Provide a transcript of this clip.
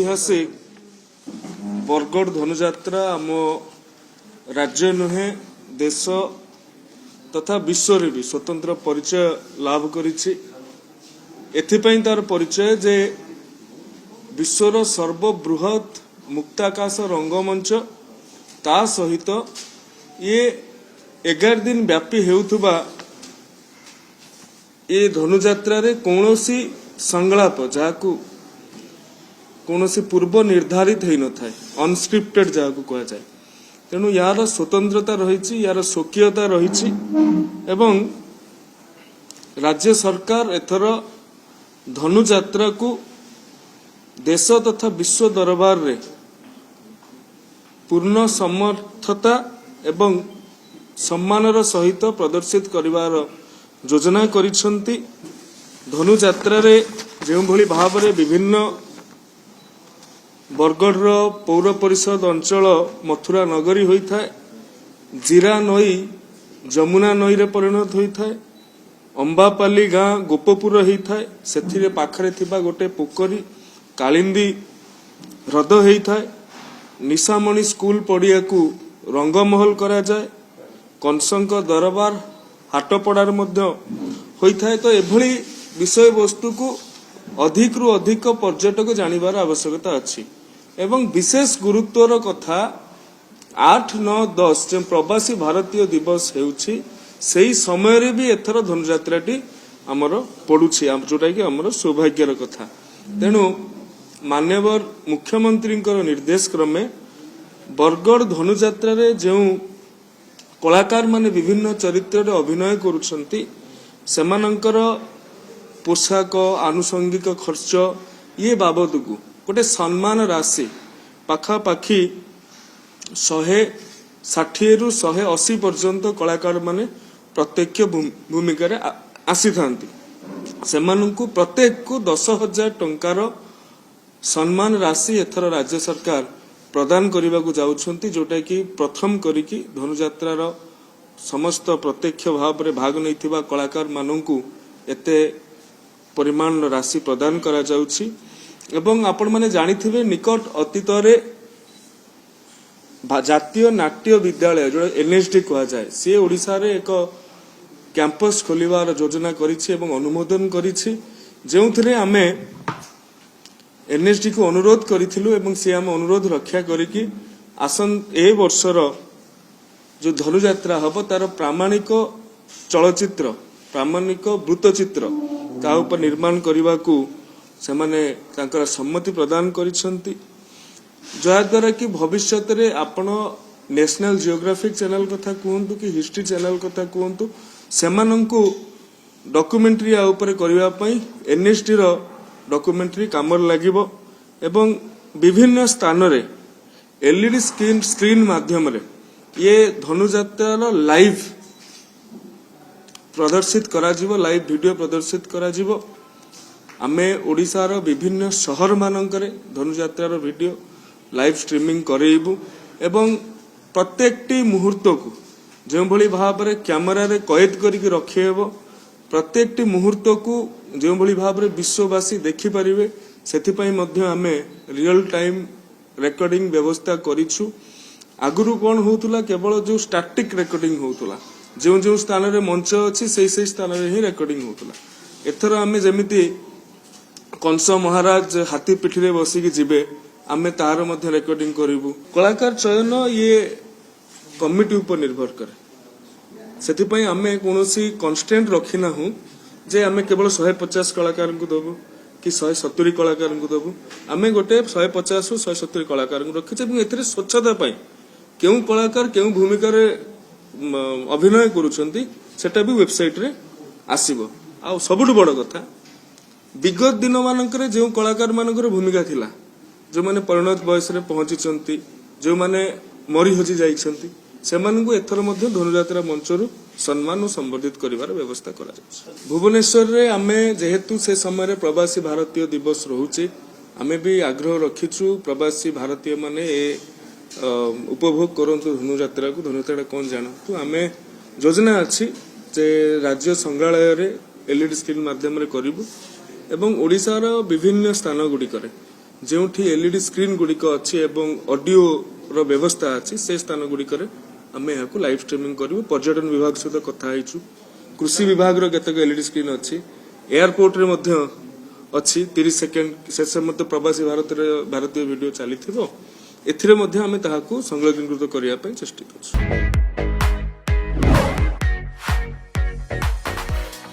ऐतिहासिक बरगढ़ धनुजात्रा आम राज्य नुहे देश तथा विश्व रे भी स्वतंत्र परिचय लाभ करिछि। एथिपई तार परिचय जे विश्वर सर्वबृहत मुक्ताकाश रंगमंच ता सहित ये 11 दिन व्यापी हेउथुबा ये धनुजात्रा रे कौनसी संगलाप जाकू कौनसी पूर्व निर्धारित है न थाए अनस्क्रिप्टेड जाकू कहा जाए। तेणु यार स्वतंत्रता रही यार स्वकीयता रही एवं राज्य सरकार एथर धनुजात्रा को देश तथा विश्व दरबार रे पूर्ण समर्थता एवं सम्मानर सहित प्रदर्शित करिवार योजना करिसंती। धनुजात्रा रे जो भली भाव रे विभिन्न बरगढ़ पौर परिषद अंचल मथुरा नगरी होता है, जीरा नई जमुना नई रे परिणत होता है, अंबापाली गाँ गोपपुर होता है, से पाखरे थिबा गोटे पोखरी कालिंदी ह्रद होता है, निशामणि स्कूल पड़िया को रंगमहल करा जाए, कंसंक दरबार हाटपड़ार मध्य होता है। तो एभली विषय वस्तु को अधिक रु अधिक पर्यटक जानिबार आवश्यकता अच्छी एवं विशेष गुरुत्वर कथा 8, 9, 10 जो प्रवासी भारतीय दिवस हेउछि सेही समय रे भी एथर धनुजात्राटी आमर पड़ुछि जोटा कि आमर सौभाग्यर कथा। तेणु माननीय मुख्यमंत्री निर्देश क्रमे बरगढ़ धनुजात्रा रे जो कलाकार माने विभिन्न चरित्र रे अभिनय करुछंती सेमानंकर पोशाक आनुषंगिक खर्च ये बाबद को गोटे सम्मान राशि पाखापाखि 160 रु 180 पर्यंत कलाकार माने प्रत्यक्ष भूमिका रे आसी थांती। सेमानंकु प्रत्येक को 10,000 टंकार सम्मान राशि एथर राज्य सरकार प्रदान करने को जाउछंती, जोटा कि प्रथम करिकी धनुजात्रार समस्त प्रत्यक्ष भाव रे भाग नैथिबा कलाकार मानंकु एते परिमाण राशि प्रदान करा जाउछि। एवं आपण माने जानिथिबे निकट अतीत रे जातीय नाट्य विद्यालय जो एनएसडी कहा जाए सी ओडिशा रे एक कैंपस खोलिबार योजना करिछि एवं अनुमोदन करिछि, जेउथरे आमे एनएसडी को अनुरोध करिथिलु एवं से आम अनुरोध रक्षा करिकी आसन ए वर्षर जो धनुजात्रा हब तार प्रामाणिक चलचित्र प्रामाणिक वृत्तचित्र ता उपर निर्माण करने को सेमाने तांकर सम्मति प्रदान करिसंती, जहाद्वारा कि भविष्य रे आपण नेशनल जियोग्राफिक चैनल कथा कहतु कि हिस्ट्री चैनल कथा कहतु सेमानंकु डॉक्यूमेंट्री आ ऊपर करबा पई एनएसडी रो डॉक्यूमेंट्री काम लागिबो एवं विभिन्न स्थान रे एलईडी स्क्रीन माध्यम रे ये धनुजात्रा लाइव प्रदर्शित करा जिवो, लाइव वीडियो प्रदर्शित करा जिवो। आमे ओडिसा रो विभिन्न शहर मानकरे धनुजात्रा रो वीडियो लाइव स्ट्रीमिंग करेइबु एवं प्रत्येकटी मुहूर्त को जो भली भाव रे कैमरा रे कैद करिक रखेबो, प्रत्येकटी मुहूर्त को जो भली भाव रे विश्ववासी देखि परिबे सेथिपई मध्य आमे रियल टाइम रेकॉर्डिंग व्यवस्था करिछु। आगुरु कोन होतुला केवल जो स्टैटिक रेकॉर्डिंग होतुला, जो जो स्थान रे मंच अछि सेही स्थान रे ही रेकॉर्डिंग होतुला। एथर आमे जेमिति कंस महाराज हाथी पिठी रे बसी कि जिबे आमे तार मध्य रेकॉर्डिंग करिवु। कलाकार चयन ये कमिटी ऊपर निर्भर करे, सेथिपई आमे कोनोसी कांस्टेंट रखिना हूं जे आमे केवल 150 कलाकार को दबु कि 170 कलाकार को दबु। आमे गोटे 150 रु 170 कलाकार को रखिछे एवं एथरे स्वच्छता पाई केउ कलाकार केउ भूमिका रे अभिनय करूछंती सेटा भी वेबसाइट रे आसीबो। आ सबुठ बड़ कथा विगत दिन मानकरे जो कलाकार मानकर भूमिका थिला, जो माने परिणत बयस रे पहुंचीचंती, जो माने मरी हजी जाइछंती सेमानंकु एथर मध्य धनुजात्रा मंचरु सम्मान और संबर्धित करिवार व्यवस्था करा जाय। भुवनेश्वर रे आमे जेहेतु से समय रे प्रवासी भारतीय दिवस रहुचे आमे भी आग्रह रखिछु प्रवासी भारतीय माने उपभोग करंतु धनुजात्रा को। धनुजात्रा कौन जानतु आमे योजना अछि जे राज्य संग्रहालय रे एलईडी स्क्रीन माध्यम रे करिवु एवं ओडिसा रो विभिन्न स्थान गुडी करे ଯେଉଁଠି ଏଲଇଡି ସ୍କ୍ରିନ୍ ଗୁଡ଼ିକ ଅଛି ଏବଂ ଅଡିଓର ବ୍ୟବସ୍ଥା ଅଛି ସେ ସ୍ଥାନ ଗୁଡ଼ିକରେ ଆମେ ଏହାକୁ ଲାଇଭ ଷ୍ଟ୍ରିମିଂ କରିବୁ। ପର୍ଯ୍ୟଟନ ବିଭାଗ ସହିତ କଥା ହେଇଛୁ। କୃଷି ବିଭାଗର କେତେକ ଏଲଇଡି ସ୍କ୍ରିନ୍ ଅଛି। ଏୟାରପୋର୍ଟରେ ମଧ୍ୟ ଅଛି 30 ସେକେଣ୍ଡ ଶେଷ ମଧ୍ୟ ପ୍ରବାସୀ ଭାରତୀୟ ଭିଡିଓ ଚାଲିଥିବ। ଏଥିରେ ମଧ୍ୟ ଆମେ ତାହାକୁ ସଂଲଗ୍ନୀକୃତ କରିବା ପାଇଁ ଚେଷ୍ଟିତ ଅଛୁ।